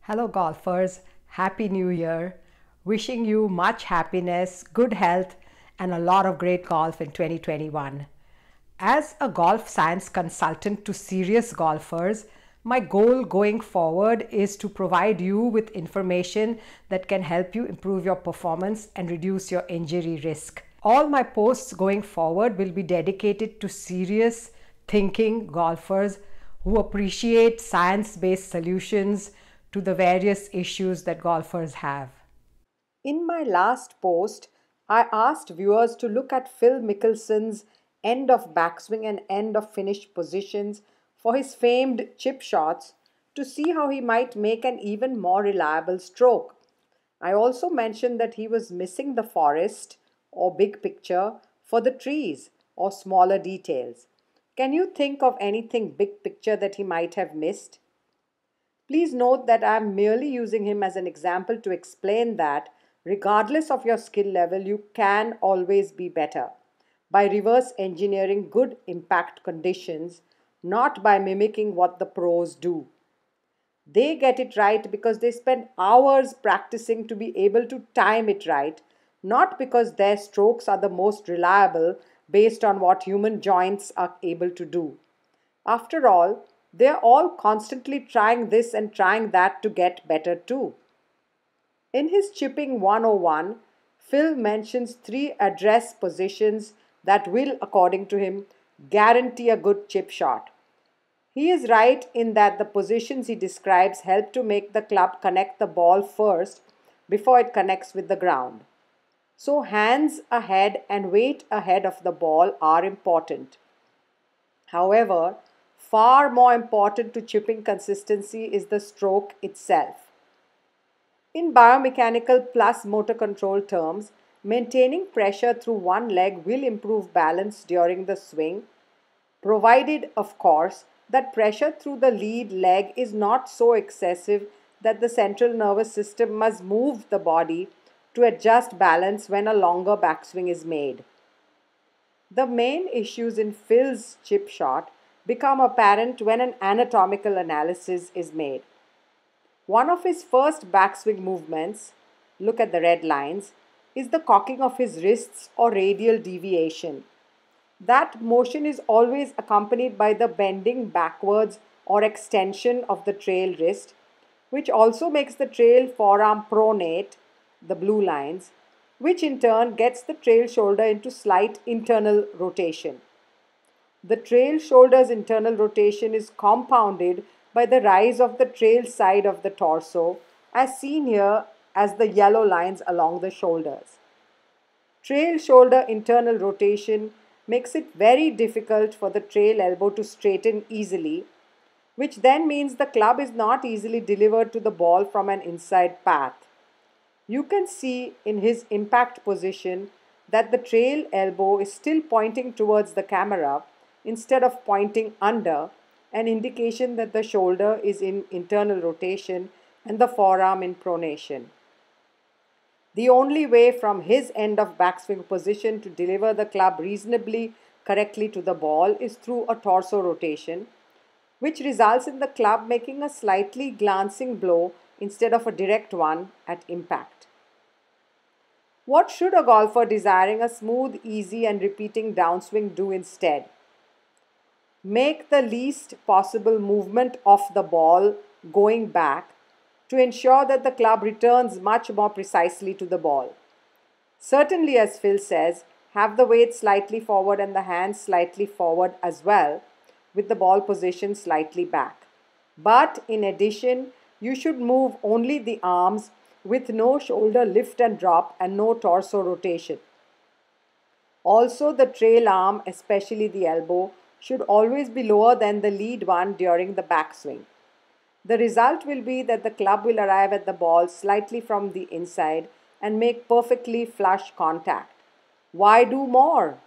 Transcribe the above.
Hello, golfers. Happy New Year. Wishing you much happiness, good health, and a lot of great golf in 2021. As a golf science consultant to serious golfers, my goal going forward is to provide you with information that can help you improve your performance and reduce your injury risk. All my posts going forward will be dedicated to serious thinking golfers who appreciate science-based solutions to the various issues that golfers have. In my last post, I asked viewers to look at Phil Mickelson's end of backswing and end of finish positions for his famed chip shots to see how he might make an even more reliable stroke. I also mentioned that he was missing the forest or big picture for the trees or smaller details. Can you think of anything big picture that he might have missed? Please note that I am merely using him as an example to explain that, regardless of your skill level, you can always be better by reverse engineering good impact conditions, not by mimicking what the pros do. They get it right because they spend hours practicing to be able to time it right, not because their strokes are the most reliable based on what human joints are able to do. After all, they're all constantly trying this and trying that to get better too. In his Chipping 101, Phil mentions 3 address positions that will, according to him, guarantee a good chip shot. He is right in that the positions he describes help to make the club connect the ball first before it connects with the ground. So hands ahead and weight ahead of the ball are important. However, far more important to chipping consistency is the stroke itself. In biomechanical plus motor control terms, maintaining pressure through one leg will improve balance during the swing, provided, of course, that pressure through the lead leg is not so excessive that the central nervous system must move the body to adjust balance when a longer backswing is made. The main issues in Phil's chip shot become apparent when an anatomical analysis is made. One of his first backswing movements, look at the red lines, is the cocking of his wrists or radial deviation. That motion is always accompanied by the bending backwards or extension of the trail wrist, which also makes the trail forearm pronate, the blue lines, which in turn gets the trail shoulder into slight internal rotation. The trail shoulder's internal rotation is compounded by the rise of the trail side of the torso, as seen here as the yellow lines along the shoulders. Trail shoulder internal rotation makes it very difficult for the trail elbow to straighten easily, which then means the club is not easily delivered to the ball from an inside path. You can see in his impact position that the trail elbow is still pointing towards the camera instead of pointing under, an indication that the shoulder is in internal rotation and the forearm in pronation. The only way from his end of backswing position to deliver the club reasonably correctly to the ball is through a torso rotation, which results in the club making a slightly glancing blow instead of a direct one at impact. What should a golfer desiring a smooth, easy and repeating downswing do instead? Make the least possible movement of the ball going back to ensure that the club returns much more precisely to the ball. Certainly, as Phil says, have the weight slightly forward and the hands slightly forward as well, with the ball position slightly back. But in addition, you should move only the arms with no shoulder lift and drop and no torso rotation. Also, the trail arm, especially the elbow, should always be lower than the lead one during the backswing. The result will be that the club will arrive at the ball slightly from the inside and make perfectly flush contact. Why do more?